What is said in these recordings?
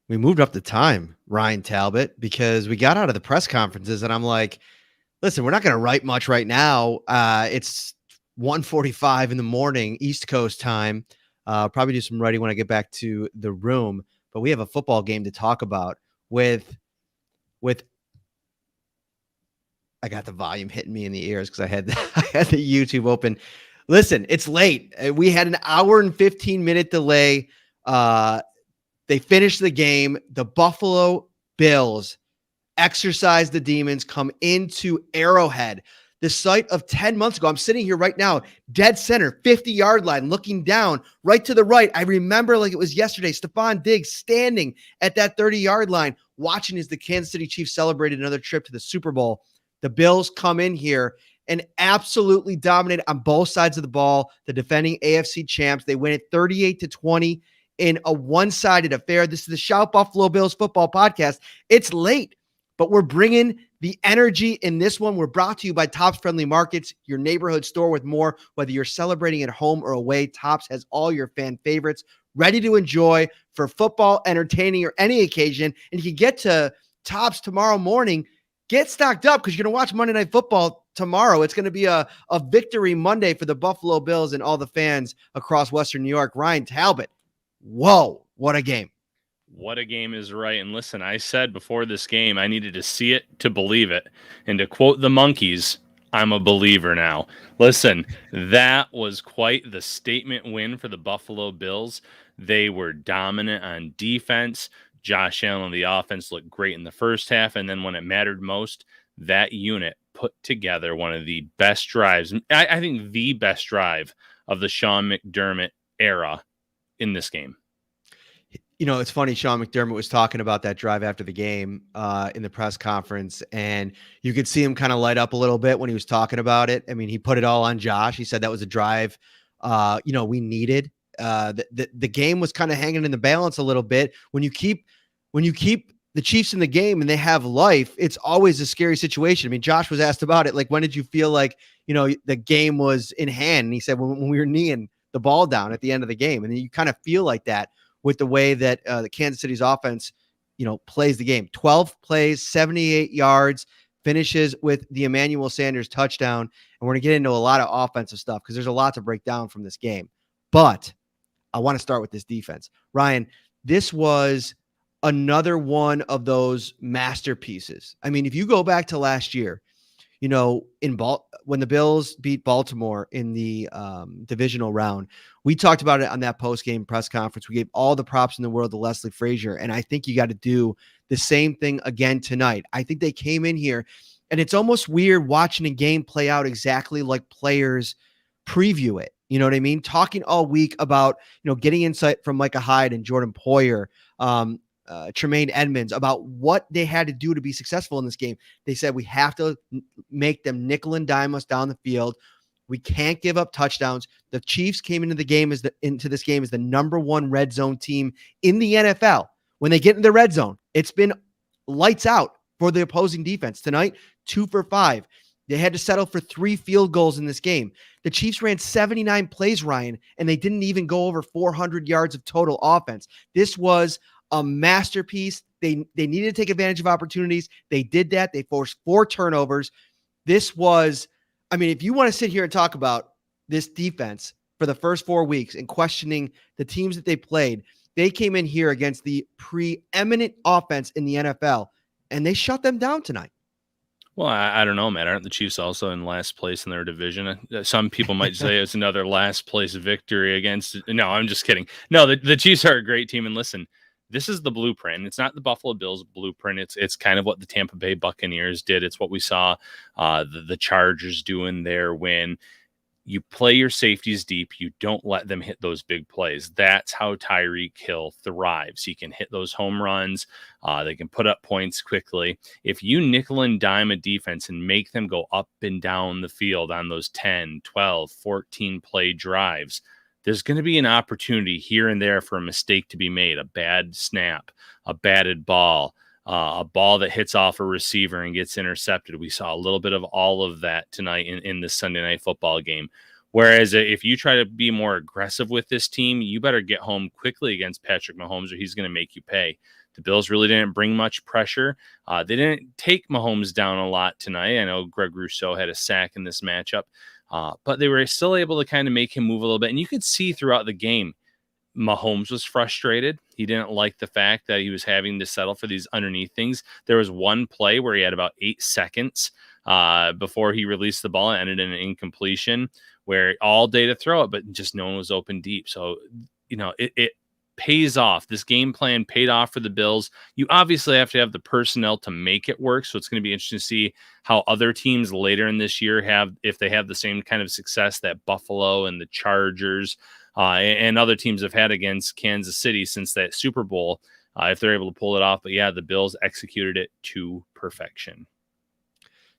We moved up the time, Ryan Talbot, because we got out of the press conferences and I'm like, listen, we're not going to write much right now. It's 1:45 in the morning, East Coast time. Probably do some writing when I get back to the room, but we have a football game to talk about with I got the volume hitting me in the ears because I had the YouTube open. Listen, it's late. We had an hour and 15-minute delay. They finished the game. The Buffalo Bills exercise the demons, come into Arrowhead, the site of 10 months ago. I'm sitting here right now, dead center, 50-yard line, looking down right to the right. I remember like it was yesterday, Stephon Diggs standing at that 30-yard line, watching as the Kansas City Chiefs celebrated another trip to the Super Bowl. The Bills come in here and absolutely dominate on both sides of the ball. The defending AFC champs, they win it 38-20 in a one-sided affair. This is the Shout Buffalo Bills football podcast. It's late, but we're bringing the energy in this one. We're brought to you by Tops Friendly Markets, your neighborhood store with more. Whether you're celebrating at home or away, Tops has all your fan favorites ready to enjoy for football, entertaining, or any occasion. And you can get to Tops tomorrow morning. Get stocked up because you're going to watch Monday Night Football tomorrow. It's going to be a victory Monday for the Buffalo Bills and all the fans across Western New York. Ryan Talbot, whoa, what a game. What a game is right. And listen, I said before this game, I needed to see it to believe it. And to quote the Monkees, I'm a believer now. Listen, that was quite the statement win for the Buffalo Bills. They were dominant on defense. Josh Allen on the offense looked great in the first half. And then when it mattered most, that unit put together one of the best drives. I think the best drive of the Sean McDermott era in this game. You know, it's funny. Sean McDermott was talking about that drive after the game in the press conference, and you could see him kind of light up a little bit when he was talking about it. I mean, he put it all on Josh. He said that was a drive, we needed. The game was kind of hanging in the balance a little bit. When you keep the Chiefs in the game and they have life, it's always a scary situation. I mean, Josh was asked about it. Like, when did you feel like, the game was in hand? And he said, when we were kneeing the ball down at the end of the game. And then you kind of feel like that with the way that the Kansas City's offense, plays the game. 12 plays, 78 yards, finishes with the Emmanuel Sanders touchdown. And we're going to get into a lot of offensive stuff because there's a lot to break down from this game. But I want to start with this defense. Ryan, this was another one of those masterpieces. I mean, if you go back to last year, when the Bills beat Baltimore in the divisional round, we talked about it on that post-game press conference. We gave all the props in the world to Leslie Frazier, and I think you got to do the same thing again tonight. I think they came in here, and it's almost weird watching a game play out exactly like players preview it. You know what I mean? Talking all week about, getting insight from Micah Hyde and Jordan Poyer, Tremaine Edmonds, about what they had to do to be successful in this game. They said, we have to make them nickel and dime us down the field. We can't give up touchdowns. The Chiefs came into this game as the number one red zone team in the NFL. When they get in the red zone, it's been lights out for the opposing defense. Tonight, 2 for 5. They had to settle for 3 field goals in this game. The Chiefs ran 79 plays, Ryan, and they didn't even go over 400 yards of total offense. This was a masterpiece. They needed to take advantage of opportunities. They did that. They forced 4 turnovers. This was, if you want to sit here and talk about this defense for the first 4 weeks and questioning the teams that they played, they came in here against the preeminent offense in the NFL, and they shut them down tonight. Well, I don't know, Matt. Aren't the Chiefs also in last place in their division? Some people might say it's another last place victory against. No, I'm just kidding. No, the Chiefs are a great team. And listen, this is the blueprint. It's not the Buffalo Bills blueprint. It's kind of what the Tampa Bay Buccaneers did. It's what we saw the Chargers doing their win. You play your safeties deep. You don't let them hit those big plays. That's how Tyreek Hill thrives. He can hit those home runs. They can put up points quickly. If you nickel and dime a defense and make them go up and down the field on those 10, 12, 14 play drives, there's going to be an opportunity here and there for a mistake to be made, a bad snap, a batted ball, a ball that hits off a receiver and gets intercepted. We saw a little bit of all of that tonight in this Sunday Night Football game. Whereas if you try to be more aggressive with this team, you better get home quickly against Patrick Mahomes or he's going to make you pay. The Bills really didn't bring much pressure. They didn't take Mahomes down a lot tonight. I know Greg Rousseau had a sack in this matchup, but they were still able to kind of make him move a little bit. And you could see throughout the game, Mahomes was frustrated. He didn't like the fact that he was having to settle for these underneath things. There was one play where he had about 8 seconds before he released the ball and ended in an incompletion where all day to throw it, but just no one was open deep. So, it pays off. This game plan paid off for the Bills. You obviously have to have the personnel to make it work. So it's going to be interesting to see how other teams later in this year if they have the same kind of success that Buffalo and the Chargers and other teams have had against Kansas City since that Super Bowl, if they're able to pull it off. But yeah, the Bills executed it to perfection.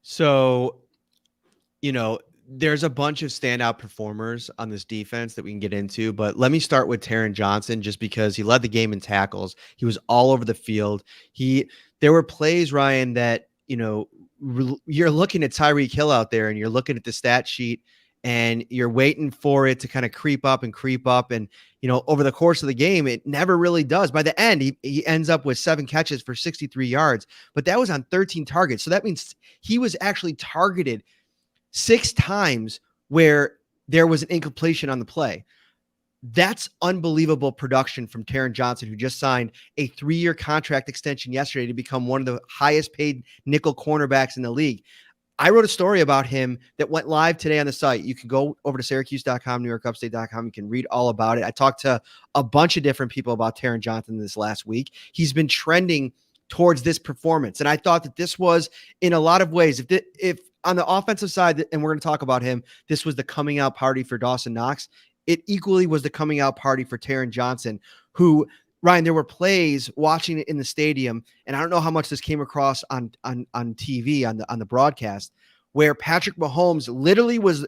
So, there's a bunch of standout performers on this defense that we can get into, but let me start with Taryn Johnson just because he led the game in tackles. He was all over the field. There were plays, Ryan, that, you're looking at Tyreek Hill out there and you're looking at the stat sheet and you're waiting for it to kind of creep up. And, over the course of the game, it never really does. By the end, he ends up with 7 catches for 63 yards, but that was on 13 targets. So that means he was actually targeted 6 times where there was an incompletion on the play. That's unbelievable production from Taryn Johnson, who just signed a 3-year contract extension yesterday to become one of the highest paid nickel cornerbacks in the league. I wrote a story about him that went live today on the site. You can go over to Syracuse.com, NewYorkUpstate.com. You can read all about it. I talked to a bunch of different people about Taryn Johnson this last week. He's been trending towards this performance. And I thought that this was, in a lot of ways, if on the offensive side, and we're going to talk about him, this was the coming out party for Dawson Knox, it equally was the coming out party for Taryn Johnson, who, Ryan, there were plays watching it in the stadium, and I don't know how much this came across on TV, on the broadcast, where Patrick Mahomes literally was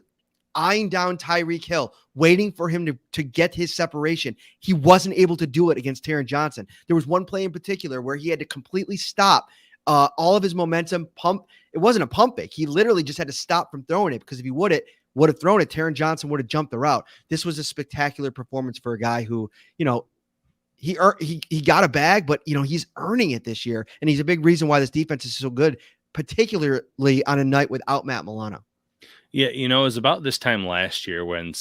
eyeing down Tyreek Hill, waiting for him to get his separation. He wasn't able to do it against Taryn Johnson. There was one play in particular where he had to completely stop all of his momentum pump. It wasn't a pump fake. He literally just had to stop from throwing it, because if he would have thrown it, Taryn Johnson would have jumped the route. This was a spectacular performance for a guy who, he got a bag, but he's earning it this year. And he's a big reason why this defense is so good, particularly on a night without Matt Milano. Yeah, it was about this time last year when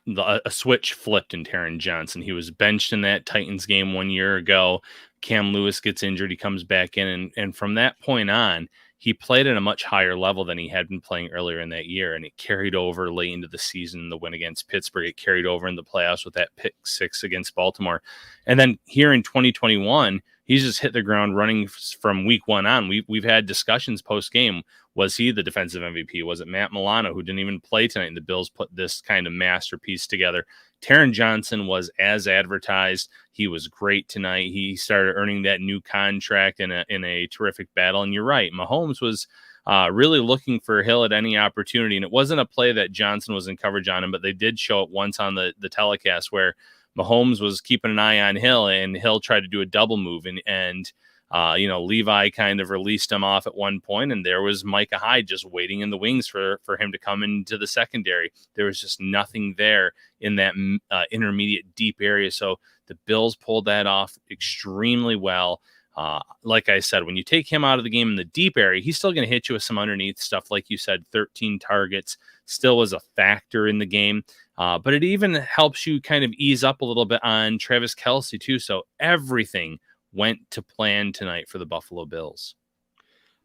a switch flipped in Taryn Johnson. He was benched in that Titans game 1 year ago. Cam Lewis gets injured. He comes back in. And from that point on, he played at a much higher level than he had been playing earlier in that year. And it carried over late into the season, the win against Pittsburgh. It carried over in the playoffs with that pick 6 against Baltimore. And then here in 2021, he's just hit the ground running from week 1 on. We've had discussions post-game. Was he the defensive MVP? Was it Matt Milano, who didn't even play tonight, and the Bills put this kind of masterpiece together? Taryn Johnson was as advertised. He was great tonight. He started earning that new contract in a terrific battle. And you're right, Mahomes was really looking for Hill at any opportunity. And it wasn't a play that Johnson was in coverage on him, but they did show it once on the telecast where Mahomes was keeping an eye on Hill, and Hill tried to do a double move, and Levi kind of released him off at one point, and there was Micah Hyde just waiting in the wings for him to come into the secondary. There was just nothing there in that intermediate deep area. So the Bills pulled that off extremely well. Like I said, when you take him out of the game in the deep area, he's still going to hit you with some underneath stuff. Like you said, 13 targets still was a factor in the game. But it even helps you kind of ease up a little bit on Travis Kelce too. So everything went to plan tonight for the Buffalo Bills.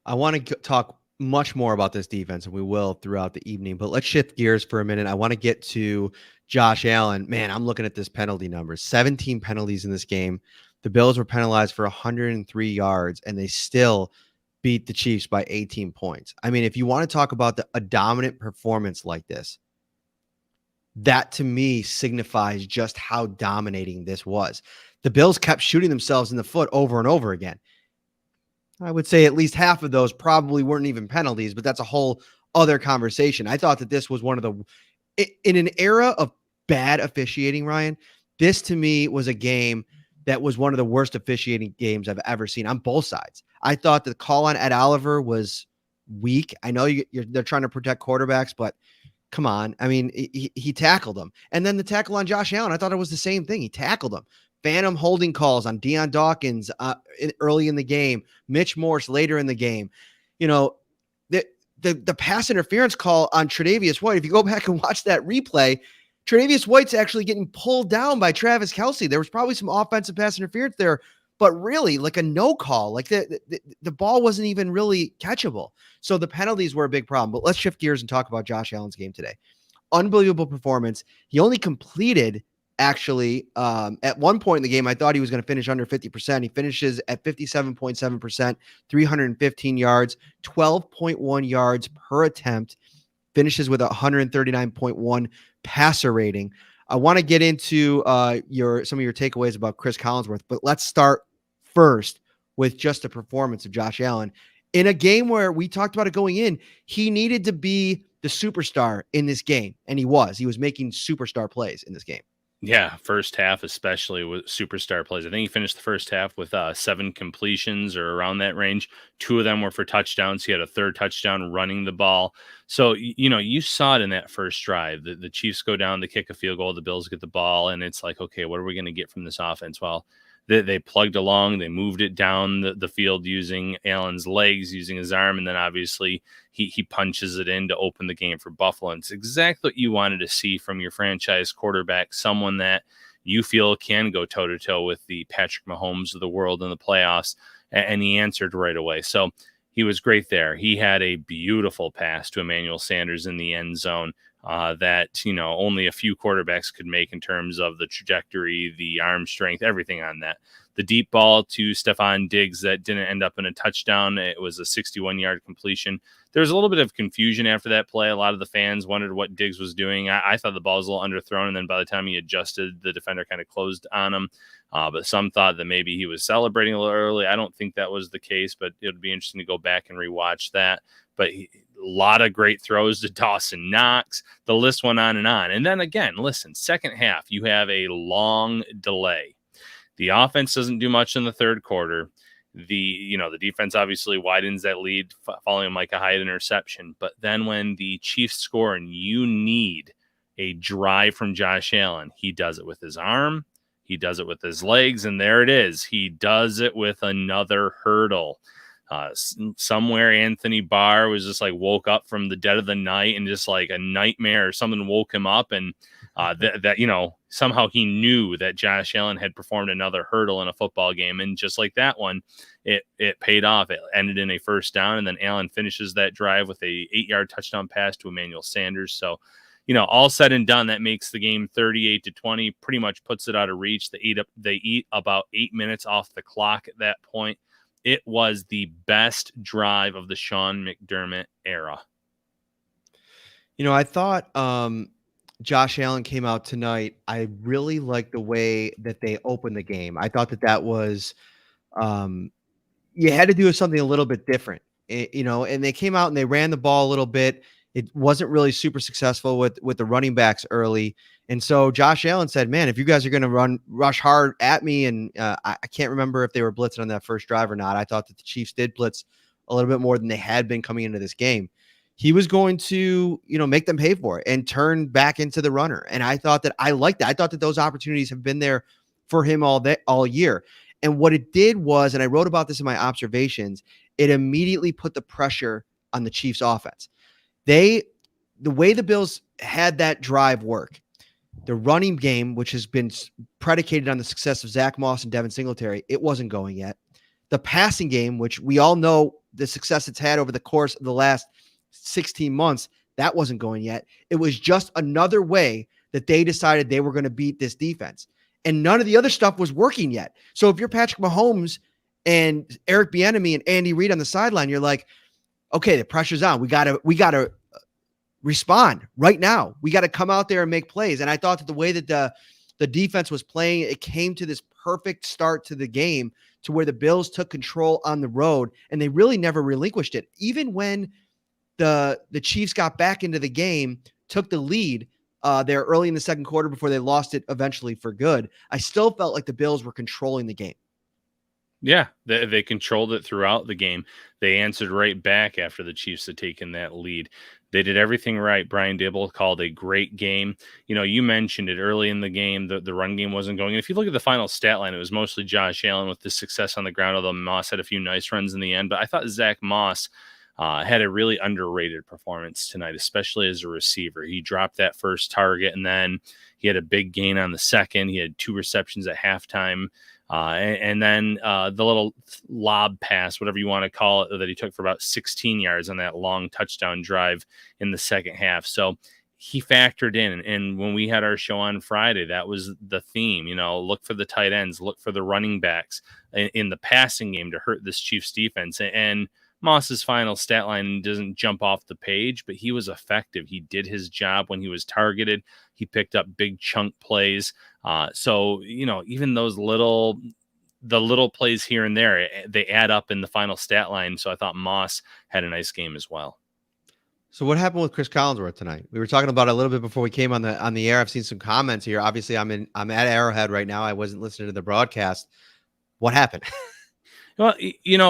I want to talk much more about this defense, and we will throughout the evening, but let's shift gears for a minute. I want to get to Josh Allen. Man, I'm looking at this penalty numbers, 17 penalties in this game. The Bills were penalized for 103 yards, and they still beat the Chiefs by 18 points. I mean, if you want to talk about a dominant performance like this, that to me signifies just how dominating this was. The Bills kept shooting themselves in the foot over and over again. I would say at least half of those probably weren't even penalties, but that's a whole other conversation. I thought that this was one of in an era of bad officiating, Ryan, this to me was a game that was one of the worst officiating games I've ever seen on both sides. I thought the call on Ed Oliver was weak. I know they're trying to protect quarterbacks, but Come on. I mean, he tackled him. And then the tackle on Josh Allen, I thought it was the same thing. He tackled him. Phantom holding calls on Deion Dawkins early in the game, Mitch Morse later in the game. You know, the pass interference call on Tre'Davious White, if you go back and watch that replay, Tre'Davious White's actually getting pulled down by Travis Kelce. There was probably some offensive pass interference there, but really like a no call. Like the ball wasn't even really catchable. So the penalties were a big problem. But let's shift gears and talk about Josh Allen's game today. Unbelievable performance. He only completed actually at one point in the game, I thought he was going to finish under 50%. He finishes at 57.7%, 315 yards, 12.1 yards per attempt, finishes with 139.1 passer rating. I want to get into some of your takeaways about Chris Collinsworth, but let's start first with just the performance of Josh Allen in a game where we talked about it going in. He needed to be the superstar in this game, and he was making superstar plays in this game. Yeah, first half, especially with superstar plays. I think he finished the first half with 7 completions or around that range. 2 of them were for touchdowns. He had a third touchdown running the ball. So, you saw it in that first drive. The Chiefs go down to kick a field goal. The Bills get the ball, and it's like, okay, what are we going to get from this offense? Well, they plugged along. They moved it down the field using Allen's legs, using his arm, and then obviously he punches it in to open the game for Buffalo. And it's exactly what you wanted to see from your franchise quarterback, someone that you feel can go toe-to-toe with the Patrick Mahomes of the world in the playoffs, and he answered right away. So he was great there. He had a beautiful pass to Emmanuel Sanders in the end zone that, only a few quarterbacks could make in terms of the trajectory, the arm strength, everything on that. The deep ball to Stephon Diggs that didn't end up in a touchdown. It was a 61-yard completion. There was a little bit of confusion after that play. A lot of the fans wondered what Diggs was doing. I thought the ball was a little underthrown, and then by the time he adjusted, the defender kind of closed on him. But some thought that maybe he was celebrating a little early. I don't think that was the case, but it would be interesting to go back and rewatch that. But a lot of great throws to Dawson Knox. The list went on. And then again, listen, second half, you have a long delay. The offense doesn't do much in the third quarter. The defense obviously widens that lead following a Micah Hyde interception. But then when the Chiefs score and you need a drive from Josh Allen, he does it with his arm. He does it with his legs. And there it is. He does it with another hurdle. Somewhere Anthony Barr was just like woke up from the dead of the night and just like a nightmare or something woke him up. And somehow he knew that Josh Allen had performed another hurdle in a football game. And just like that one, it paid off. It ended in a first down. And then Allen finishes that drive with a 8-yard touchdown pass to Emmanuel Sanders. So, all said and done, that makes the game 38-20, pretty much puts it out of reach. They eat about 8 minutes off the clock at that point. It was the best drive of the Sean McDermott era. I thought Josh Allen came out tonight. I really liked the way that they opened the game. I thought that was you had to do something a little bit different, and they came out and they ran the ball a little bit. It wasn't really super successful with the running backs early. And so Josh Allen said, man, if you guys are going to rush hard at me, and I can't remember if they were blitzing on that first drive or not. I thought that the Chiefs did blitz a little bit more than they had been coming into this game. He was going to, make them pay for it and turn back into the runner. And I thought that I liked that. I thought that those opportunities have been there for him all year. And what it did was, and I wrote about this in my observations, it immediately put the pressure on the Chiefs offense. The way the Bills had that drive work, the running game, which has been predicated on the success of Zach Moss and Devin Singletary, it wasn't going yet. The passing game, which we all know the success it's had over the course of the last 16 months, that wasn't going yet. It was just another way that they decided they were going to beat this defense. And none of the other stuff was working yet. So if you're Patrick Mahomes and Eric Bieniemy and Andy Reid on the sideline, you're like, okay, the pressure's on. We gotta respond right now. We got to come out there and make plays. And I thought that the way that the defense was playing, it came to this perfect start to the game to where the Bills took control on the road, and they really never relinquished it. Even when the Chiefs got back into the game, took the lead there early in the second quarter before they lost it eventually for good, I still felt like the Bills were controlling the game. Yeah, they controlled it throughout the game. They answered right back after the Chiefs had taken that lead. They did everything right. Brian Dibble called a great game. You mentioned it early in the game. The run game wasn't going. And if you look at the final stat line, it was mostly Josh Allen with the success on the ground, although Moss had a few nice runs in the end. But I thought Zach Moss had a really underrated performance tonight, especially as a receiver. He dropped that first target, and then he had a big gain on the second. He had 2 receptions at halftime. And then the little lob pass, whatever you want to call it, that he took for about 16 yards on that long touchdown drive in the second half. So he factored in. And when we had our show on Friday, that was the theme. Look for the tight ends, look for the running backs in the passing game to hurt this Chiefs defense. And Moss's final stat line doesn't jump off the page, but he was effective. He did his job when he was targeted. He picked up big chunk plays. So even those little plays here and there, they add up in the final stat line. So I thought Moss had a nice game as well. So what happened with Chris Collinsworth tonight? We were talking about it a little bit before we came on the air. I've seen some comments here. Obviously, I'm at Arrowhead right now. I wasn't listening to the broadcast. What happened? Well,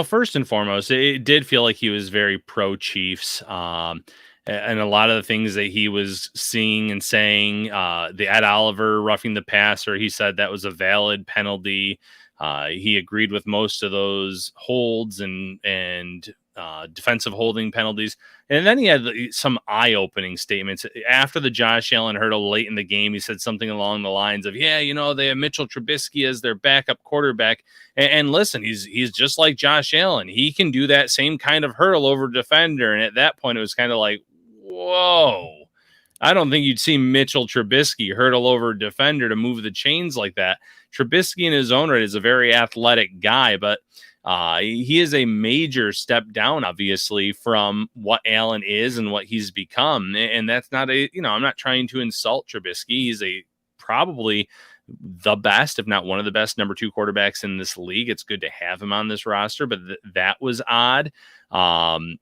first and foremost, it did feel like he was very pro Chiefs. And a lot of the things that he was seeing and saying, the Ed Oliver roughing the passer, he said that was a valid penalty. He agreed with most of those holds and defensive holding penalties. And then he had some eye-opening statements. After the Josh Allen hurdle late in the game, he said something along the lines of, they have Mitchell Trubisky as their backup quarterback. And listen, he's just like Josh Allen. He can do that same kind of hurdle over defender. And at that point, it was kind of like, whoa, I don't think you'd see Mitchell Trubisky hurdle over a defender to move the chains like that. Trubisky in his own right is a very athletic guy, but he is a major step down, obviously, from what Allen is and what he's become. And that's not I'm not trying to insult Trubisky. He's probably the best, if not one of the best, number 2 quarterbacks in this league. It's good to have him on this roster, but that was odd. Collinsworth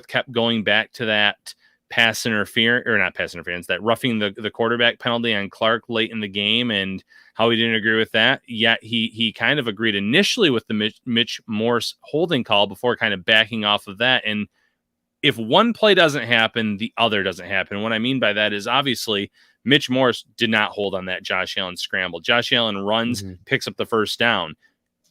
kept going back to that that roughing the quarterback penalty on Clark late in the game and how he didn't agree with that. Yet he kind of agreed initially with the Mitch Morse holding call before kind of backing off of that. And if one play doesn't happen, the other doesn't happen. What I mean by that is obviously Mitch Morse did not hold on that Josh Allen scramble. Josh Allen runs, picks up the first down.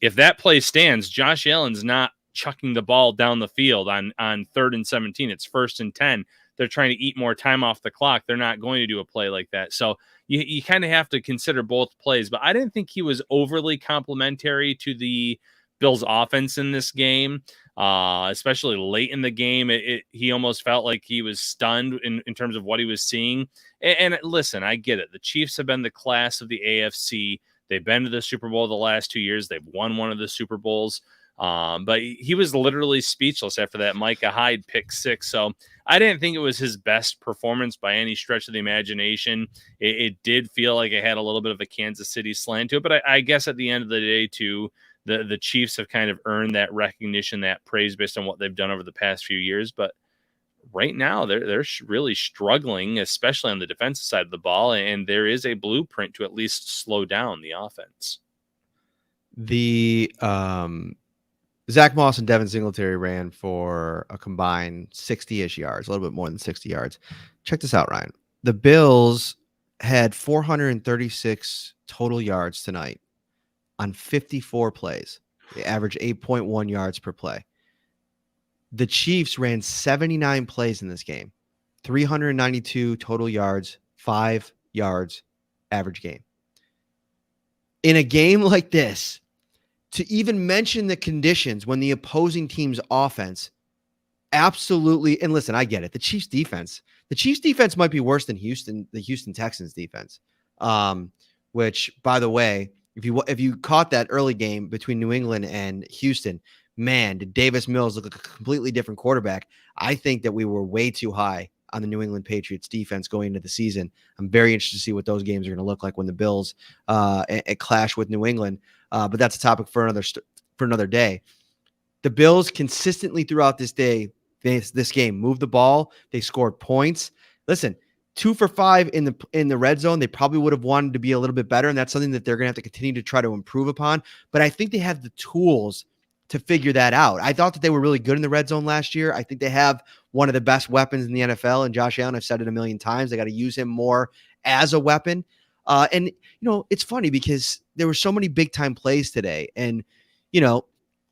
If that play stands, Josh Allen's not chucking the ball down the field on 3rd and 17. It's 1st and 10. They're trying to eat more time off the clock. They're not going to do a play like that. So you kind of have to consider both plays, but I didn't think he was overly complimentary to the Bills offense in this game, especially late in the game. He almost felt like he was stunned in terms of what he was seeing. And listen, I get it. The Chiefs have been the class of the AFC. They've been to the Super Bowl the last 2 years. They've won one of the Super Bowls. But he was literally speechless after that Micah Hyde pick 6. So I didn't think it was his best performance by any stretch of the imagination. It did feel like it had a little bit of a Kansas City slant to it, but I guess at the end of the day, too, the Chiefs have kind of earned that recognition, that praise based on what they've done over the past few years. But right now, they're really struggling, especially on the defensive side of the ball, and there is a blueprint to at least slow down the offense. The Zach Moss and Devin Singletary ran for a combined 60-ish yards, a little bit more than 60 yards. Check this out, Ryan. The Bills had 436 total yards tonight on 54 plays. They averaged 8.1 yards per play. The Chiefs ran 79 plays in this game, 392 total yards, 5 yards average game. In a game like this, to even mention the conditions when the opposing team's offense absolutely, and listen, I get it. The Chiefs defense might be worse than the Houston Texans defense. Which, by the way, if you caught that early game between New England and Houston, man, did Davis Mills look like a completely different quarterback. I think that we were way too high on the New England Patriots defense going into the season. I'm very interested to see what those games are going to look like when the Bills clash with New England. But that's a topic for another day. The Bills consistently throughout this game moved the ball. They scored points. Listen, 2 for 5 in the red zone. They probably would have wanted to be a little bit better, and that's something that they're going to have to continue to try to improve upon. But I think they have the tools to figure that out. I thought that they were really good in the red zone last year. I think they have one of the best weapons in the NFL, and Josh Allen, I've said it a million times, they got to use him more as a weapon. And it's funny because there were so many big time plays today. And,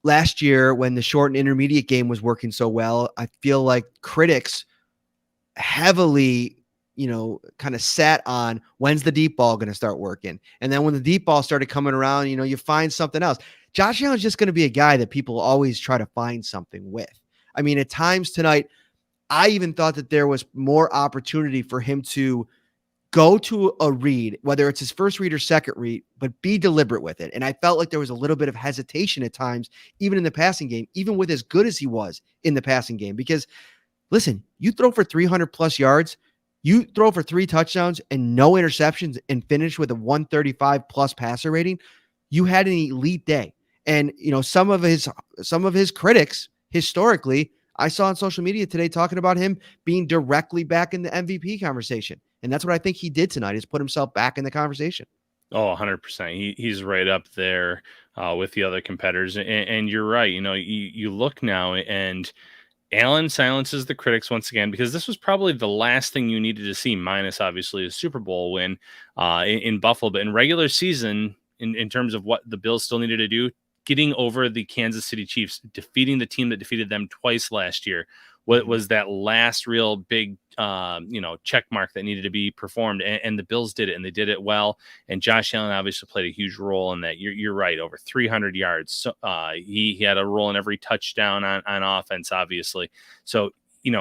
last year when the short and intermediate game was working so well, I feel like critics heavily, kind of sat on when's the deep ball going to start working. And then when the deep ball started coming around, you find something else. Josh Allen's just going to be a guy that people always try to find something with. I mean, at times tonight, I even thought that there was more opportunity for him to go to a read, whether it's his first read or second read, but be deliberate with it. And I felt like there was a little bit of hesitation at times, even in the passing game, even with as good as he was in the passing game. Because listen, you throw for 300 plus yards, you throw for 3 touchdowns and no interceptions and finish with a 135 plus passer rating, you had an elite day. And, some of his critics historically, I saw on social media today talking about him being directly back in the MVP conversation. And that's what I think he did tonight, is put himself back in the conversation. Oh, 100%. He's right up there with the other competitors. And you're right. You look now, and Allen silences the critics once again, because this was probably the last thing you needed to see, minus obviously a Super Bowl win in Buffalo. But in regular season, in terms of what the Bills still needed to do, getting over the Kansas City Chiefs, defeating the team that defeated them twice last year, what was that last real big, check mark that needed to be performed. And the Bills did it, and they did it well. And Josh Allen obviously played a huge role in that. You're right, over 300 yards. So he had a role in every touchdown on offense, obviously. So,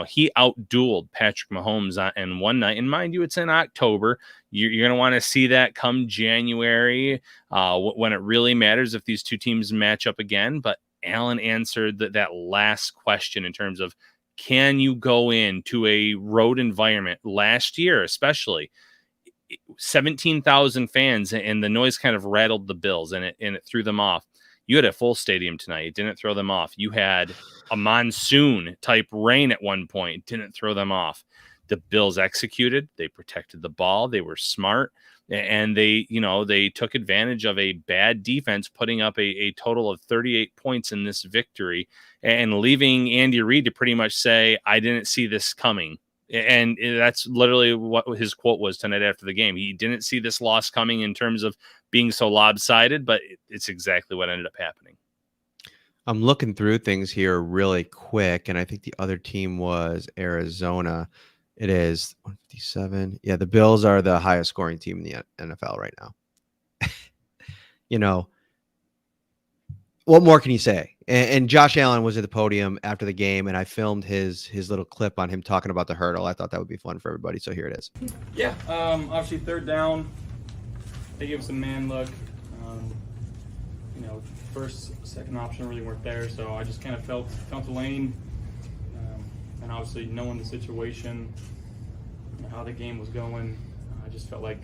he outdueled Patrick Mahomes in one night. And mind you, it's in October. You're going to want to see that come January when it really matters if these two teams match up again. But Allen answered that last question in terms of, can you go into a road environment last year, especially 17,000 fans, and the noise kind of rattled the Bills and it threw them off. You had a full stadium tonight. It didn't throw them off. You had a monsoon type rain at one point. Didn't throw them off. The Bills executed. They protected the ball. They were smart. And they took advantage of a bad defense, putting up a total of 38 points in this victory, and leaving Andy Reid to pretty much say, I didn't see this coming. And that's literally what his quote was tonight after the game. He didn't see this loss coming in terms of being so lopsided, but it's exactly what ended up happening. I'm looking through things here really quick, and I think the other team was Arizona. It is 157. Yeah, the Bills are the highest scoring team in the NFL right now. What more can you say? And Josh Allen was at the podium after the game, and I filmed his little clip on him talking about the hurdle. I thought that would be fun for everybody, so here it is. Yeah, obviously third down, they give us a man look. First, second option really weren't there, so I just kind of felt the lane. And obviously knowing the situation, how the game was going, I just felt like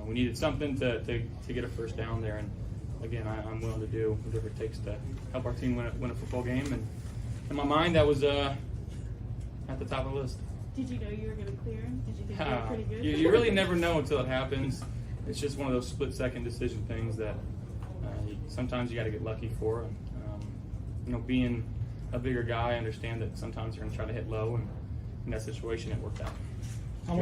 we needed something to get a first down there. And again, I'm willing to do whatever it takes to help our team win a football game. And in my mind, that was at the top of the list. Did you know you were going to clear him? Did you think you were pretty good? You really never know until it happens. It's just one of those split-second decision things that sometimes you got to get lucky for. And, being a bigger guy, I understand that sometimes you're going to try to hit low, and in that situation, it worked out.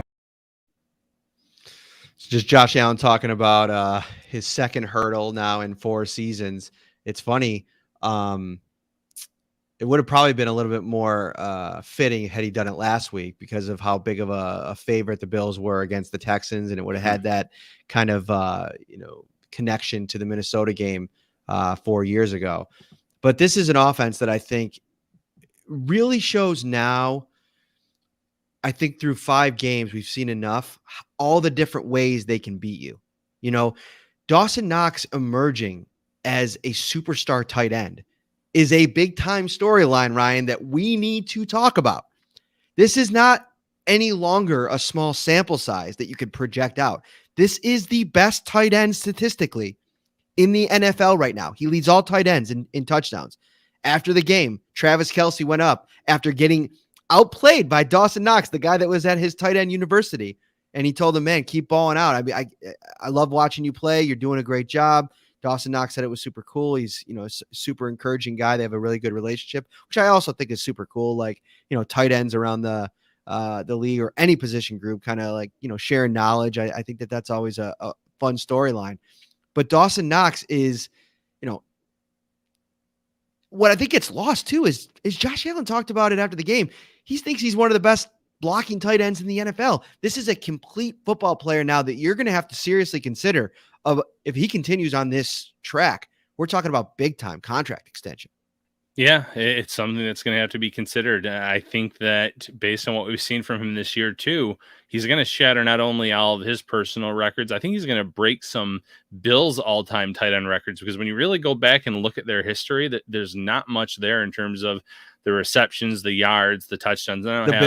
It's just Josh Allen talking about his second hurdle now in 4 seasons. It's funny. It would have probably been a little bit more fitting had he done it last week, because of how big of a favorite the Bills were against the Texans, and it would have had that kind of connection to the Minnesota game 4 years ago. But this is an offense that I think really shows now. I think through 5 games, we've seen enough, all the different ways they can beat you. Dawson Knox emerging as a superstar tight end is a big time storyline, Ryan, that we need to talk about. This is not any longer a small sample size that you could project out. This is the best tight end statistically in the NFL right now. He leads all tight ends in touchdowns. After the game, Travis Kelce went up after getting outplayed by Dawson Knox, the guy that was at his tight end university. And he told him, man, keep balling out. I mean, I love watching you play. You're doing a great job. Dawson Knox said it was super cool. He's, a super encouraging guy. They have a really good relationship, which I also think is super cool. Like, tight ends around the league or any position group kind of like, sharing knowledge. I think that's always a fun storyline. But Dawson Knox is, what I think gets lost too is Josh Allen talked about it after the game. He thinks he's one of the best blocking tight ends in the NFL. This is a complete football player now that you're going to have to seriously consider if he continues on this track. We're talking about big time contract extension. Yeah, it's something that's going to have to be considered. I think that based on what we've seen from him this year too, he's going to shatter not only all of his personal records, I think he's going to break some Bills all-time tight end records, because when you really go back and look at their history, that there's not much there in terms of the receptions, the yards, the touchdowns. The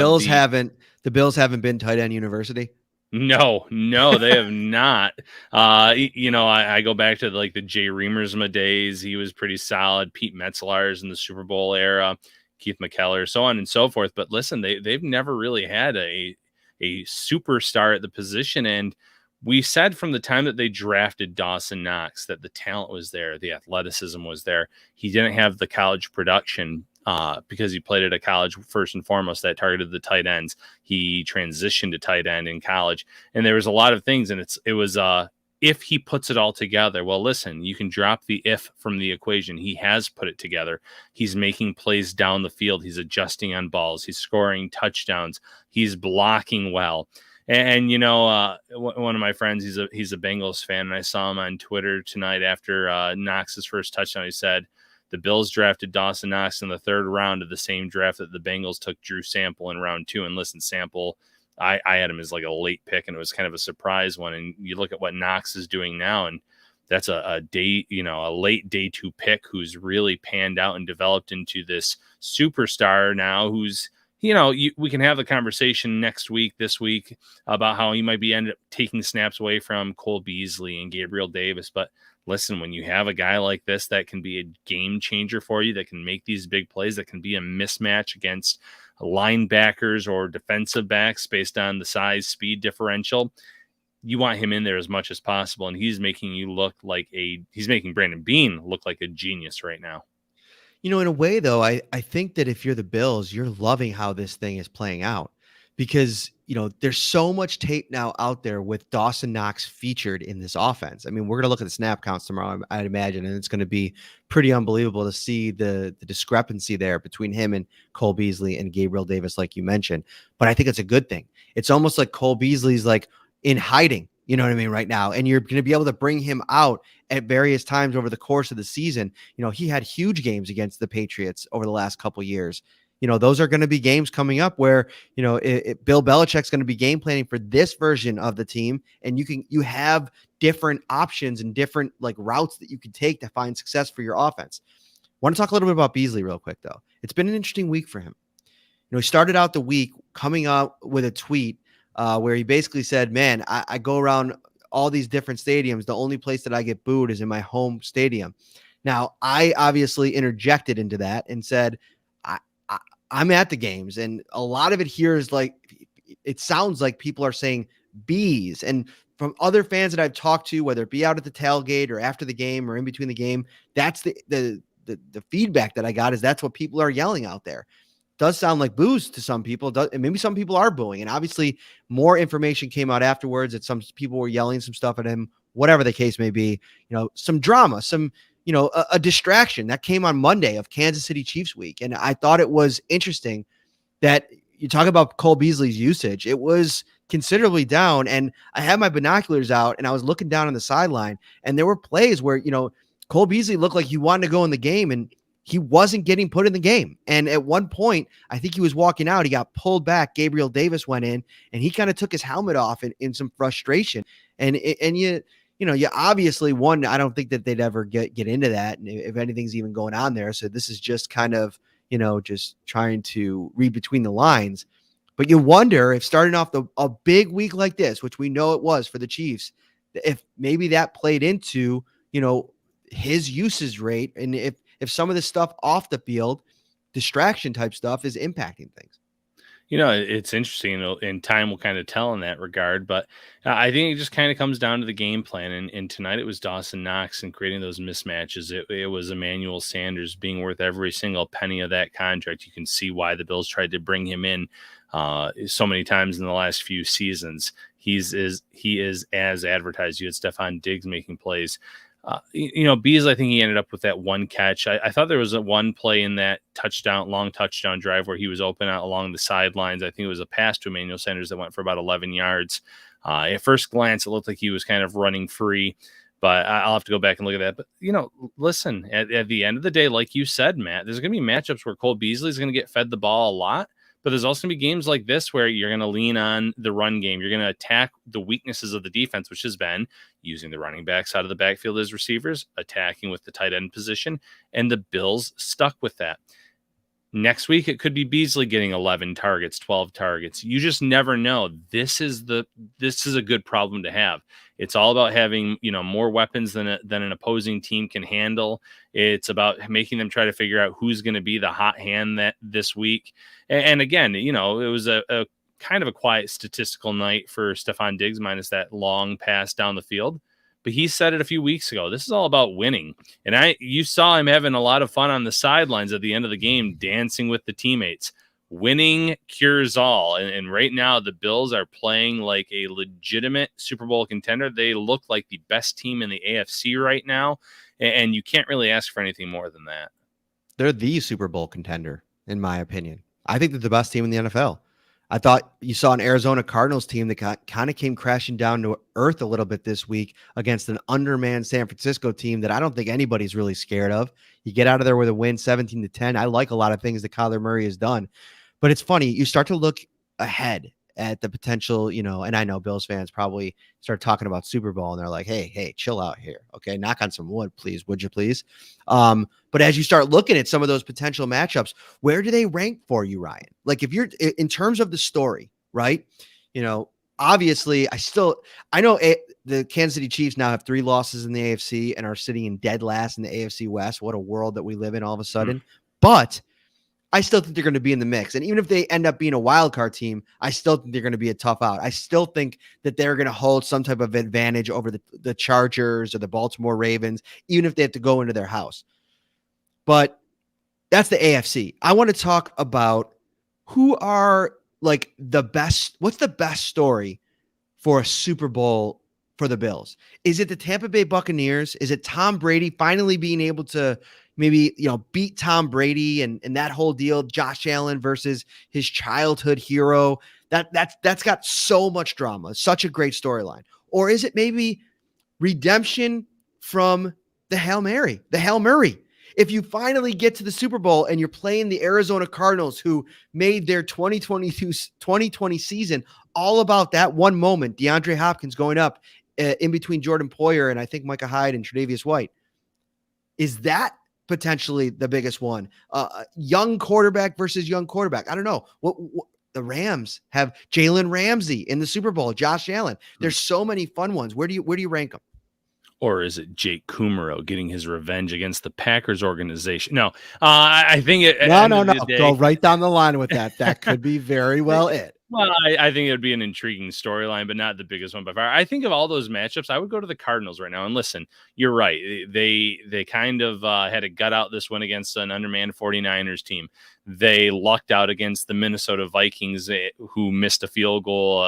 Bills haven't been tight end university. No, they have not. I go back to like the Jay Remersma days. He was pretty solid. Pete Metzelaars in the Super Bowl era, Keith McKellar, so on and so forth. But listen, they've never really had a superstar at the position. And we said from the time that they drafted Dawson Knox that the talent was there, the athleticism was there. He didn't have the college production, because he played at a college first and foremost that targeted the tight ends. He transitioned to tight end in college, and there was a lot of things. And it was if he puts it all together. Well, listen, you can drop the if from the equation. He has put it together. He's making plays down the field. He's adjusting on balls. He's scoring touchdowns. He's blocking well. And one of my friends, he's a Bengals fan, and I saw him on Twitter tonight after Knox's first touchdown. He said, the Bills drafted Dawson Knox in the third round of the same draft that the Bengals took Drew Sample in round 2. And listen, Sample, I had him as like a late pick, and it was kind of a surprise one. And you look at what Knox is doing now, and that's a late day 2 pick who's really panned out and developed into this superstar now who's, we can have the conversation this week about how he might be ended up taking snaps away from Cole Beasley and Gabriel Davis. But listen, when you have a guy like this that can be a game changer for you, that can make these big plays, that can be a mismatch against linebackers or defensive backs based on the size speed differential, you want him in there as much as possible. And he's making he's making Brandon Beane look like a genius right now. In a way, though, I think that if you're the Bills, you're loving how this thing is playing out, because, there's so much tape now out there with Dawson Knox featured in this offense. I mean, we're going to look at the snap counts tomorrow, I'd imagine, and it's going to be pretty unbelievable to see the discrepancy there between him and Cole Beasley and Gabriel Davis, like you mentioned. But I think it's a good thing. It's almost like Cole Beasley's like in hiding, you know what I mean, right now. And you're going to be able to bring him out at various times over the course of the season. He had huge games against the Patriots over the last couple of years. Those are going to be games coming up where, Bill Belichick's going to be game planning for this version of the team. And you have different options and different like routes that you can take to find success for your offense. I want to talk a little bit about Beasley real quick, though. It's been an interesting week for him. He started out the week coming out with a tweet where he basically said, man, I go around all these different stadiums. The only place that I get booed is in my home stadium. Now, I obviously interjected into that and said, I'm at the games, and a lot of it here is like, it sounds like people are saying bees. And from other fans that I've talked to, whether it be out at the tailgate or after the game or in between the game, that's the feedback that I got, is that's what people are yelling out there. Does sound like boos to some people. And maybe some people are booing. And obviously more information came out afterwards that some people were yelling some stuff at him, whatever the case may be, some drama, some, a distraction that came on Monday of Kansas City Chiefs week. And I thought it was interesting that you talk about Cole Beasley's usage. It was considerably down. And I had my binoculars out and I was looking down on the sideline, and there were plays where, Cole Beasley looked like he wanted to go in the game and he wasn't getting put in the game. And at one point, I think he was walking out. He got pulled back. Gabriel Davis went in and he kind of took his helmet off in some frustration. And you obviously, one, I don't think that they'd ever get into that, and if anything's even going on there. So this is just kind of, just trying to read between the lines. But you wonder if starting off a big week like this, which we know it was for the Chiefs, if maybe that played into, his usage rate, and if some of this stuff off the field, distraction type stuff, is impacting things. It's interesting, and time will kind of tell in that regard. But I think it just kind of comes down to the game plan. And tonight it was Dawson Knox and creating those mismatches. It was Emmanuel Sanders being worth every single penny of that contract. You can see why the Bills tried to bring him in so many times in the last few seasons. He is as advertised. You had Stephon Diggs making plays. Beasley, I think he ended up with that one catch. I thought there was one play in that long touchdown drive where he was open out along the sidelines. I think it was a pass to Emmanuel Sanders that went for about 11 yards. At first glance, it looked like he was kind of running free, but I'll have to go back and look at that. But, listen, at the end of the day, like you said, Matt, there's going to be matchups where Cole Beasley is going to get fed the ball a lot. But there's also going to be games like this where you're going to lean on the run game. You're going to attack the weaknesses of the defense, which has been using the running backs out of the backfield as receivers, attacking with the tight end position, and the Bills stuck with that. Next week, it could be Beasley getting 11 targets, 12 targets. You just never know. This is a good problem to have. It's all about having, more weapons than an opposing team can handle. It's about making them try to figure out who's going to be the hot hand this week. And again, it was a kind of a quiet statistical night for Stephon Diggs minus that long pass down the field. But he said it a few weeks ago. This is all about winning. And you saw him having a lot of fun on the sidelines at the end of the game, dancing with the teammates. Winning cures all. And right now, the Bills are playing like a legitimate Super Bowl contender. They look like the best team in the AFC right now. And you can't really ask for anything more than that. They're the Super Bowl contender, in my opinion. I think they're the best team in the NFL. I thought you saw an Arizona Cardinals team that kind of came crashing down to earth a little bit this week against an undermanned San Francisco team that I don't think anybody's really scared of. You get out of there with a win 17-10. I like a lot of things that Kyler Murray has done. But it's funny, you start to look ahead at the potential, and I know Bills fans probably start talking about Super Bowl and they're like, hey, chill out here. Okay, knock on some wood, please. Would you please? But as you start looking at some of those potential matchups, where do they rank for you, Ryan? Like if you're in terms of the story, right? Obviously I know the Kansas City Chiefs now have 3 losses in the AFC and are sitting in dead last in the AFC West. What a world that we live in all of a sudden. But I still think they're going to be in the mix. And even if they end up being a wild card team, I still think they're going to be a tough out. I still think that they're going to hold some type of advantage over the Chargers or the Baltimore Ravens, even if they have to go into their house. But that's the AFC. I want to talk about who are like the best. What's the best story for a Super Bowl for the Bills? Is it the Tampa Bay Buccaneers? Is it Tom Brady finally being able to maybe, beat Tom Brady and that whole deal, Josh Allen versus his childhood hero? That's got so much drama, such a great storyline. Or is it maybe redemption from the Hail Mary? If you finally get to the Super Bowl and you're playing the Arizona Cardinals, who made their 2020 season all about that one moment, DeAndre Hopkins going up in between Jordan Poyer and I think Micah Hyde and Tre'Davious White, is that potentially the biggest one? Young quarterback versus young quarterback. I don't know. What the Rams have Jalen Ramsey in the Super Bowl, Josh Allen. There's so many fun ones. Where do you rank them? Or is it Jake Kummerow getting his revenge against the Packers organization? No, I think it. No. Go right down the line with that. That could be very well it. Well, I think it would be an intriguing storyline, but not the biggest one by far. I think of all those matchups, I would go to the Cardinals right now. And listen, you're right. They kind of had a gut out this win against an undermanned 49ers team. They lucked out against the Minnesota Vikings, who missed a field goal,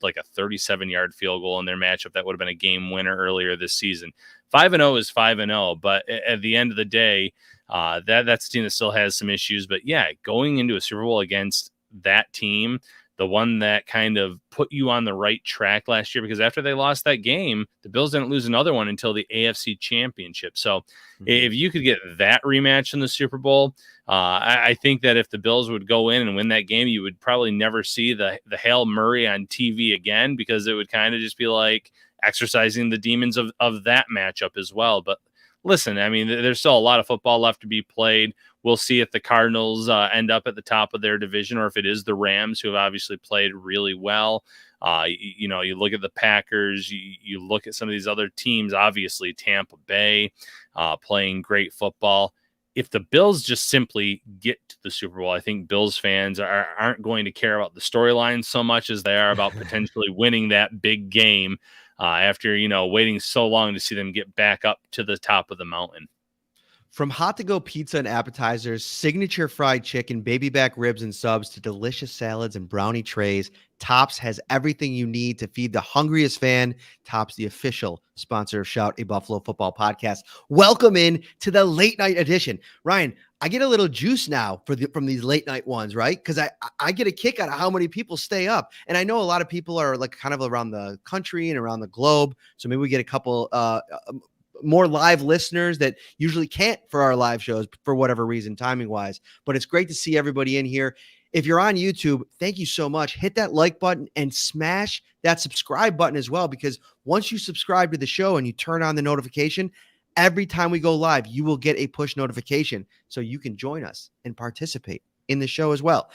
like a 37-yard field goal in their matchup. That would have been a game winner earlier this season. 5-0 is 5-0, but at the end of the day, that's a team that still has some issues. But yeah, going into a Super Bowl against that team, the one that kind of put you on the right track last year, because after they lost that game, the Bills didn't lose another one until the AFC Championship. So if you could get that rematch in the Super Bowl, I think that if the Bills would go in and win that game, you would probably never see the Hail Murray on TV again, because it would kind of just be like exercising the demons of that matchup as well. But listen, I mean, there's still a lot of football left to be played. We'll see if the Cardinals end up at the top of their division, or if it is the Rams, who have obviously played really well. You look at the Packers, you look at some of these other teams, obviously Tampa Bay playing great football. if the Bills just simply get to the Super Bowl, I think Bills fans aren't going to care about the storyline so much as they are about potentially winning that big game after, waiting so long to see them get back up to the top of the mountain. From hot to go pizza and appetizers, signature fried chicken, baby back ribs and subs, to delicious salads and brownie trays, Tops has everything you need to feed the hungriest fan. Tops, the official sponsor of Shout, a Buffalo football podcast. Welcome in to the late night edition. Ryan, I get a little juice now from these late night ones, right? Because I get a kick out of how many people stay up. And I know a lot of people are like kind of around the country and around the globe. So maybe we get a couple more live listeners that usually can't for our live shows for whatever reason, timing wise, but it's great to see everybody in here. If you're on YouTube, thank you so much. Hit that like button and smash that subscribe button as well, because once you subscribe to the show and you turn on the notification, every time we go live, you will get a push notification so you can join us and participate in the show as well.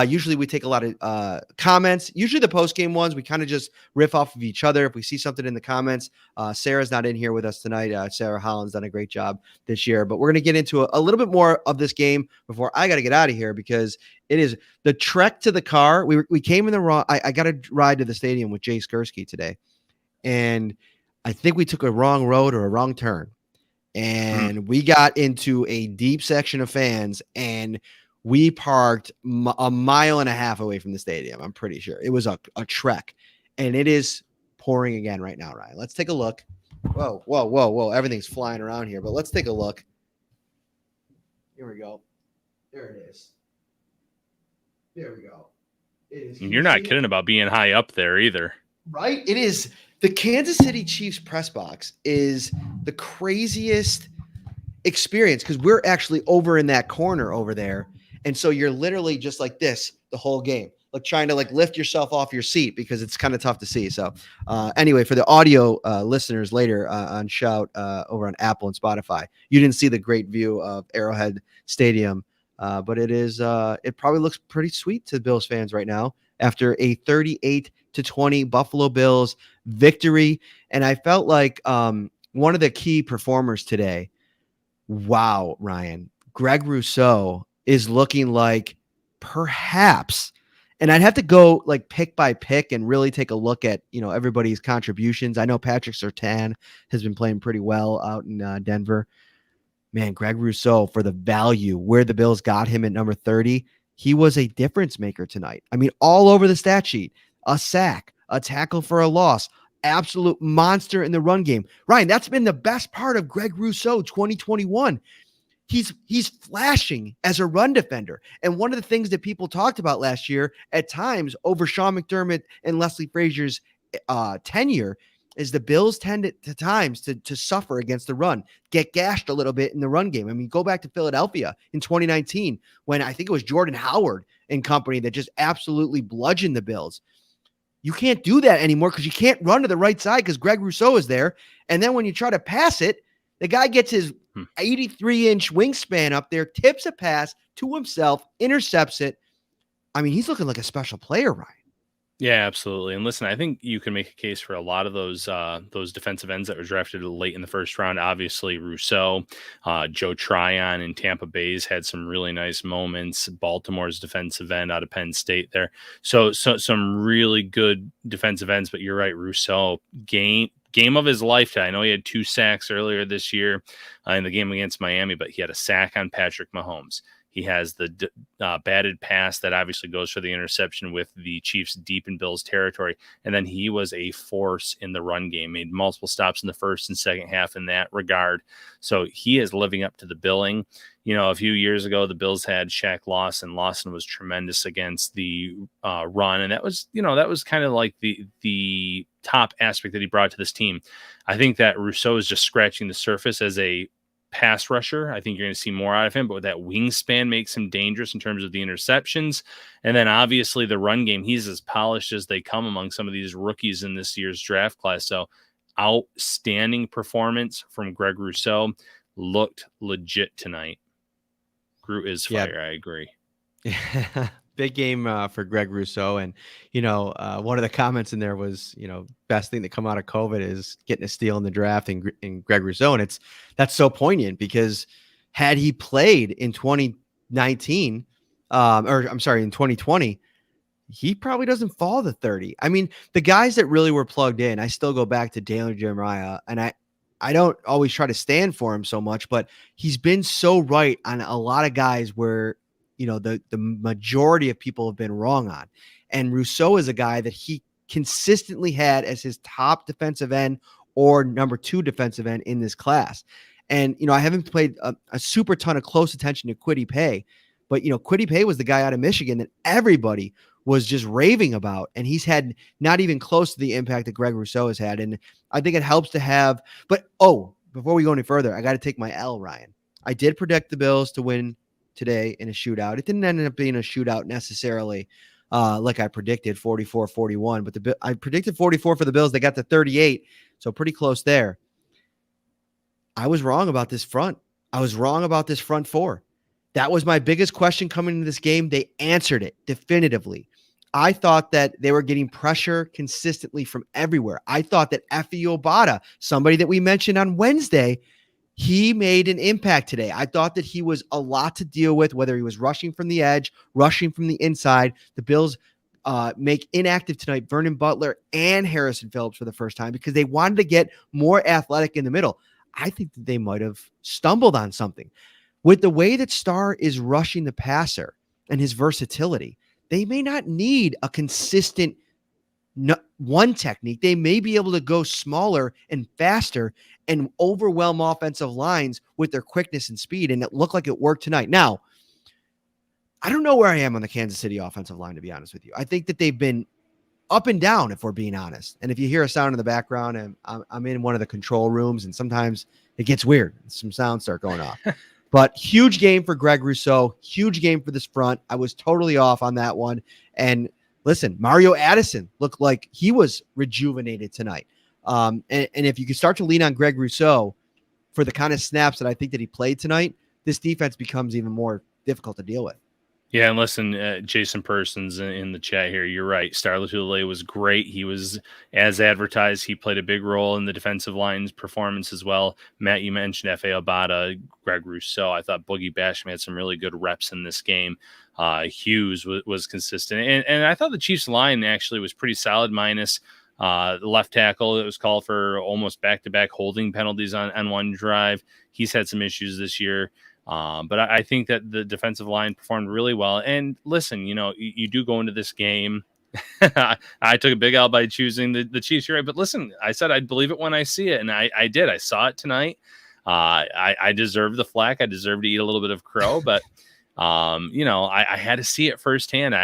Usually we take a lot of comments. Usually the post-game ones, we kind of just riff off of each other. If we see something in the comments, Sarah's not in here with us tonight. Sarah Holland's done a great job this year, but we're going to get into a little bit more of this game before I got to get out of here, because it is the trek to the car. We came in the wrong. I got to ride to the stadium with Jay Skursky today, and I think we took a wrong road or a wrong turn, and we got into a deep section of fans, and we parked a mile and a half away from the stadium. I'm pretty sure it was a trek, and it is pouring again right now, Ryan. Let's take a look. Whoa. Everything's flying around here, but let's take a look. Here we go. There it is. There we go. It is. You're not kidding about being high up there either. Right? It is. The Kansas City Chiefs press box is the craziest experience, because we're actually over in that corner over there. And so you're literally just like this the whole game, like trying to like lift yourself off your seat because it's kind of tough to see. So anyway, for the audio listeners later on Shout over on Apple and Spotify, you didn't see the great view of Arrowhead Stadium, but it probably looks pretty sweet to Bills fans right now after a 38-20 Buffalo Bills victory. And I felt like one of the key performers today, wow, Ryan, Greg Rousseau is looking like perhaps, and I'd have to go like pick by pick and really take a look at, everybody's contributions. I know Patrick Surtain has been playing pretty well out in Denver. Man, Greg Rousseau, for the value where the Bills got him at number 30, he was a difference maker tonight. I mean, all over the stat sheet, a sack, a tackle for a loss, absolute monster in the run game. Ryan, that's been the best part of Greg Rousseau 2021. He's flashing as a run defender. And one of the things that people talked about last year at times over Sean McDermott and Leslie Frazier's tenure is the Bills tend at times to suffer against the run, get gashed a little bit in the run game. I mean, go back to Philadelphia in 2019 when I think it was Jordan Howard and company that just absolutely bludgeoned the Bills. You can't do that anymore because you can't run to the right side because Greg Rousseau is there. And then when you try to pass it, the guy gets his 83-inch wingspan up there, tips a pass to himself, intercepts it. I mean, he's looking like a special player, Ryan. Yeah, absolutely. And listen, I think you can make a case for a lot of those defensive ends that were drafted late in the first round. Obviously, Rousseau, Joe Tryon in Tampa Bay's had some really nice moments. Baltimore's defensive end out of Penn State there. So some really good defensive ends. But you're right, Rousseau, game of his lifetime. I know he had 2 sacks earlier this year in the game against Miami, but he had a sack on Patrick Mahomes. He has the batted pass that obviously goes for the interception with the Chiefs deep in Bills territory. And then he was a force in the run game, made multiple stops in the first and second half in that regard. So he is living up to the billing. A few years ago, the Bills had Shaq Lawson. Lawson was tremendous against the run. And that was kind of like the top aspect that he brought to this team. I think that Rousseau is just scratching the surface as a pass rusher. I think you're going to see more out of him, but with that wingspan makes him dangerous in terms of the interceptions. And then obviously the run game, he's as polished as they come among some of these rookies in this year's draft class. So outstanding performance from Greg Rousseau. Looked legit tonight. Groot is fire. Yeah. I agree. Big game for Greg Rousseau. And, one of the comments in there was, best thing to come out of COVID is getting a steal in the draft and Greg Rousseau. And that's so poignant because, had he played in 2019, in 2020, he probably doesn't fall to 30. I mean, the guys that really were plugged in, I still go back to Daniel Jeremiah, and I don't always try to stand for him so much, but he's been so right on a lot of guys where, the majority of people have been wrong on. And Rousseau is a guy that he consistently had as his top defensive end or number 2 defensive end in this class. And, I haven't paid a super ton of close attention to Kwity Paye, but, Kwity Paye was the guy out of Michigan that everybody was just raving about. And he's had not even close to the impact that Greg Rousseau has had. And I think it helps to have, before we go any further, I got to take my L, Ryan. I did predict the Bills to win today in a shootout. It didn't end up being a shootout necessarily, like I predicted, 44-41, but I predicted 44 for the Bills. They got to 38. So pretty close there. I was wrong about this front. I was wrong about this front four. That was my biggest question coming into this game. They answered it definitively. I thought that they were getting pressure consistently from everywhere. I thought that Efe Obada, somebody that we mentioned on Wednesday, he made an impact today. I thought that he was a lot to deal with, whether he was rushing from the edge, rushing from the inside. The Bills make inactive tonight Vernon Butler and Harrison Phillips for the first time because they wanted to get more athletic in the middle. I think that they might have stumbled on something. With the way that Starr is rushing the passer and his versatility, they may not need a consistent one technique. They may be able to go smaller and faster and overwhelm offensive lines with their quickness and speed, and it looked like it worked tonight. Now, I don't know where I am on the Kansas City offensive line, to be honest with you. I think that they've been up and down, if we're being honest. And if you hear a sound in the background, and I'm in one of the control rooms, and sometimes it gets weird. Some sounds start going off. But huge game for Greg Rousseau, huge game for this front. I was totally off on that one. And listen, Mario Addison looked like he was rejuvenated tonight. And if you can start to lean on Greg Rousseau for the kind of snaps that I think that he played tonight, this defense becomes even more difficult to deal with. Yeah, and listen, Jason Persons in the chat here, you're right. Star Lotulelei was great. He was, as advertised, he played a big role in the defensive line's performance as well. Matt, you mentioned Efe Obada, Greg Rousseau. I thought Boogie Basham had some really good reps in this game. Hughes was consistent. And I thought the Chiefs line actually was pretty solid, minus the left tackle. It was called for almost back-to-back holding penalties on one drive. He's had some issues this year. But I think that the defensive line performed really well. And listen, you do go into this game. I took a big L by choosing the Chiefs. You're right. But listen, I said I'd believe it when I see it. And I did. I saw it tonight. I deserve the flack. I deserve to eat a little bit of crow. But, I had to see it firsthand.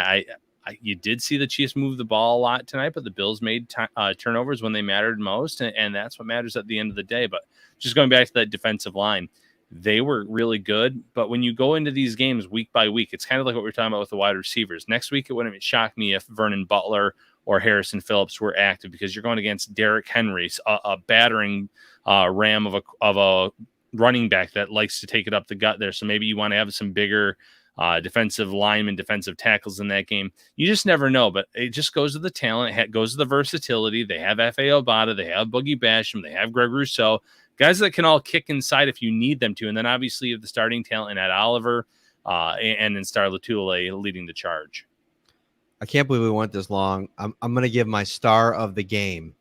You did see the Chiefs move the ball a lot tonight, but the Bills made turnovers when they mattered most. And that's what matters at the end of the day. But just going back to that defensive line, they were really good, but when you go into these games week by week, it's kind of like what we're talking about with the wide receivers. Next week, it wouldn't shock me if Vernon Butler or Harrison Phillips were active because you're going against Derrick Henry, a battering ram of a running back that likes to take it up the gut there. So maybe you want to have some bigger defensive linemen, defensive tackles in that game. You just never know, but it just goes to the talent. It goes to the versatility. They have Efe Obada. They have Boogie Basham. They have Greg Rousseau. Guys that can all kick inside if you need them to. And then obviously you have the starting talent in Ed Oliver and then Star Lotulelei leading the charge. I can't believe we went this long. I'm going to give my star of the game.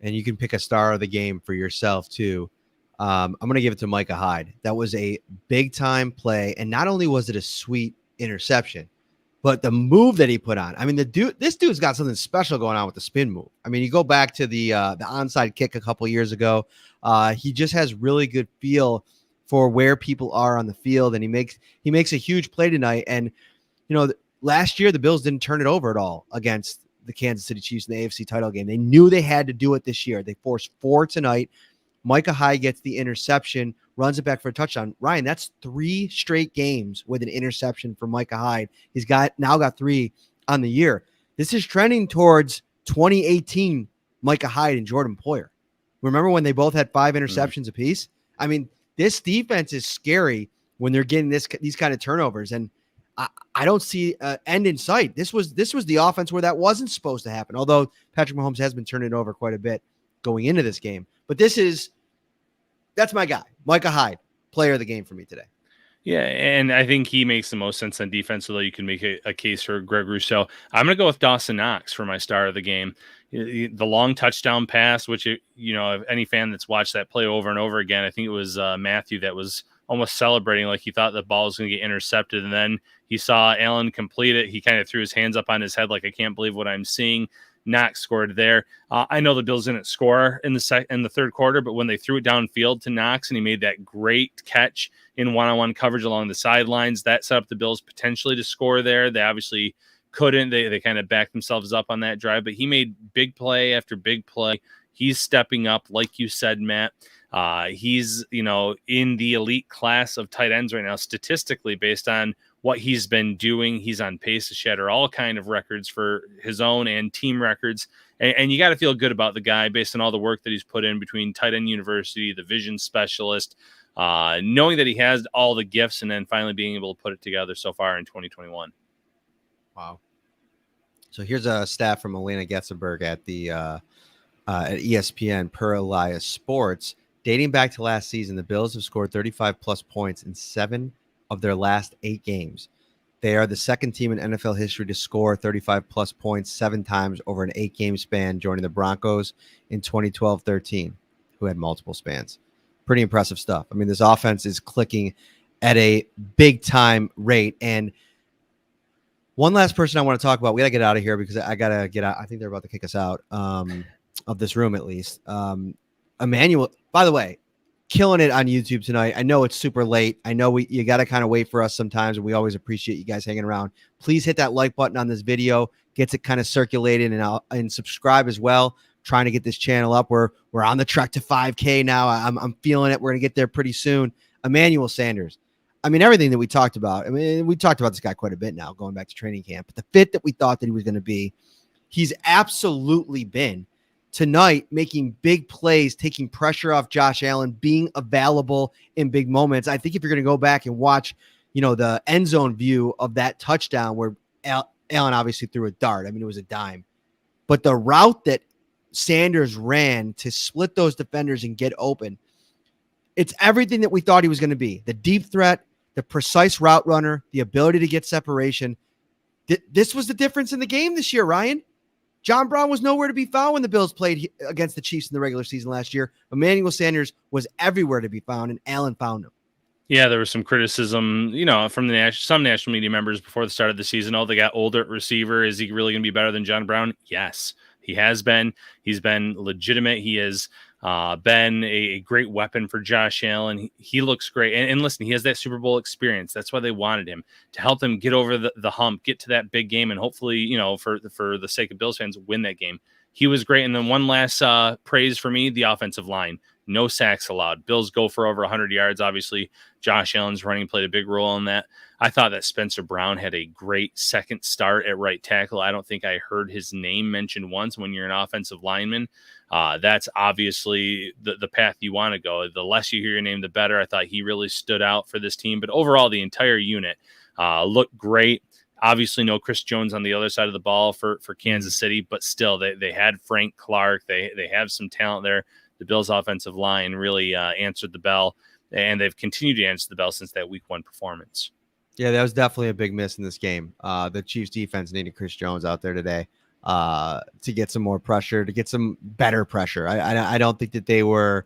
And you can pick a star of the game for yourself too. I'm going to give it to Micah Hyde. That was a big time play. And not only was it a sweet interception, but the move that he put on. I mean, this dude's got something special going on with the spin move. I mean, you go back to the onside kick a couple years ago. He just has really good feel for where people are on the field, and he makes a huge play tonight. And last year the Bills didn't turn it over at all against the Kansas City Chiefs in the AFC title game. They knew they had to do it this year. They forced 4 tonight. Micah Hyde gets the interception, runs it back for a touchdown. Ryan, that's 3 straight games with an interception for Micah Hyde. He's now got 3 on the year. This is trending towards 2018 Micah Hyde and Jordan Poyer. Remember when they both had 5 interceptions apiece? I mean, this defense is scary when they're getting these kind of turnovers, and I don't see an end in sight. This was the offense where that wasn't supposed to happen, although Patrick Mahomes has been turning it over quite a bit going into this game. But that's my guy, Micah Hyde. player of the game for me today. Yeah, and I think he makes the most sense on defense, although you can make a case for Greg Rousseau. I'm going to go with Dawson Knox for my star of the game. The long touchdown pass, which, if any fan that's watched that play over and over again, I think it was Matthew that was almost celebrating like he thought the ball was going to get intercepted. And then he saw Allen complete it. He kind of threw his hands up on his head like, I can't believe what I'm seeing. Knox scored there. I know the Bills didn't score in the third quarter, but when they threw it downfield to Knox and he made that great catch in one-on-one coverage along the sidelines, that set up the Bills potentially to score there. They obviously couldn't. They kind of backed themselves up on that drive, but he made big play after big play. He's stepping up, like you said, Matt. He's, in the elite class of tight ends right now, statistically, based on what he's been doing. He's on pace to shatter all kind of records for his own and team records. And you got to feel good about the guy based on all the work that he's put in between tight end university, the vision specialist, knowing that he has all the gifts and then finally being able to put it together so far in 2021. Wow. So here's a stat from Elena Getzenberg at the at ESPN per Elias Sports. Dating back to last season, the Bills have scored 35-plus points in 7 of their last 8 games. They are the second team in NFL history to score 35-plus points 7 times over an 8-game span, joining the Broncos in 2012-13, who had multiple spans. Pretty impressive stuff. I mean, this offense is clicking at a big-time rate. And one last person I want to talk about, we got to get out of here because I got to get out. I think they're about to kick us out of this room at least. Emmanuel, by the way, killing it on YouTube tonight. I know it's super late. I know you got to kind of wait for us sometimes, and we always appreciate you guys hanging around. Please hit that like button on this video. Gets it kind of circulated, and subscribe as well. Trying to get this channel up. We're on the trek to 5K now. I'm feeling it. We're going to get there pretty soon. Emmanuel Sanders. I mean, everything that we talked about. I mean, we talked about this guy quite a bit now, going back to training camp. But the fit that we thought that he was going to be, he's absolutely been. Tonight, making big plays, taking pressure off Josh Allen, being available in big moments. I think if you're going to go back and watch, the end zone view of that touchdown where Allen obviously threw a dart. I mean, it was a dime. But the route that Sanders ran to split those defenders and get open, it's everything that we thought he was going to be. The deep threat, the precise route runner, the ability to get separation. This was the difference in the game this year, Ryan. John Brown was nowhere to be found when the Bills played against the Chiefs in the regular season last year. Emmanuel Sanders was everywhere to be found, and Allen found him. Yeah, there was some criticism, from some national media members before the start of the season. Oh, they got older at receiver. Is he really going to be better than John Brown? Yes, he has been. He's been legitimate. He has been a great weapon for Josh Allen. He looks great. And listen, he has that Super Bowl experience. That's why they wanted him, to help them get over the hump, get to that big game, and hopefully, for the sake of Bills fans, win that game. He was great. And then one last praise for me, the offensive line. No sacks allowed. Bills go for over 100 yards. Obviously, Josh Allen's running played a big role in that. I thought that Spencer Brown had a great second start at right tackle. I don't think I heard his name mentioned once. When you're an offensive lineman, that's obviously the path you want to go. The less you hear your name, the better. I thought he really stood out for this team. But overall, the entire unit looked great. Obviously, no Chris Jones on the other side of the ball for Kansas City, but still, they had Frank Clark. They have some talent there. The Bills' offensive line really answered the bell, and they've continued to answer the bell since that Week 1 performance. Yeah, that was definitely a big miss in this game. The Chiefs' defense needed Chris Jones out there today to get some more pressure, to get some better pressure. I don't think that they were,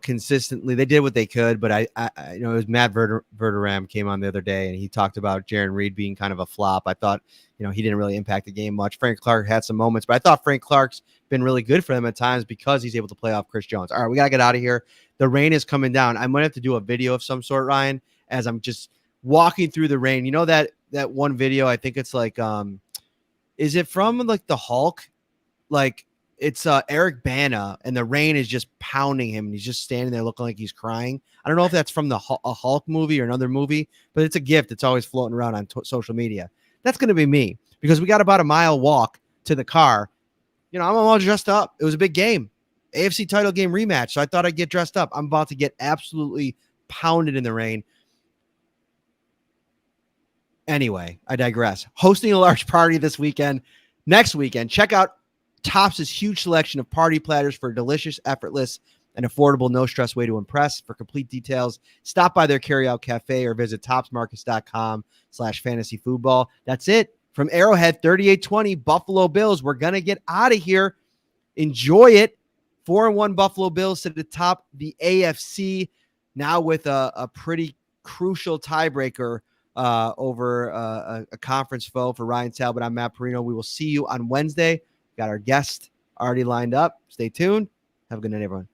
consistently. They did what they could, but it was Matt Verderam came on the other day, and he talked about Jaron Reed being kind of a flop. I thought, he didn't really impact the game much. Frank Clark had some moments, but I thought Frank Clark's been really good for them at times because he's able to play off Chris Jones. All right, we got to get out of here. The rain is coming down. I might have to do a video of some sort, Ryan, as I'm just walking through the rain. You know that one video, I think it's like, is it from like the Hulk? Like it's Eric Bana, and the rain is just pounding him, and he's just standing there looking like he's crying. I don't know if that's from a Hulk movie or another movie, but it's a gift. It's always floating around on social media. That's going to be me, because we got about a mile walk to the car. I'm all dressed up. It was a big game, AFC title game rematch. So I thought I'd get dressed up. I'm about to get absolutely pounded in the rain. Anyway, I digress. Hosting a large party this weekend. Next weekend, check out Tops' huge selection of party platters for a delicious, effortless, an affordable, no-stress way to impress. For complete details, stop by their carryout cafe or visit topsmarkets.com/fantasyfootball. That's it. From Arrowhead, 38-20, Buffalo Bills. We're going to get out of here. Enjoy it. 4-1 Buffalo Bills to the top the AFC, now with a pretty crucial tiebreaker over a conference foe for Ryan Talbot. I'm Matt Parrino. We will see you on Wednesday. Got our guest already lined up. Stay tuned. Have a good night, everyone.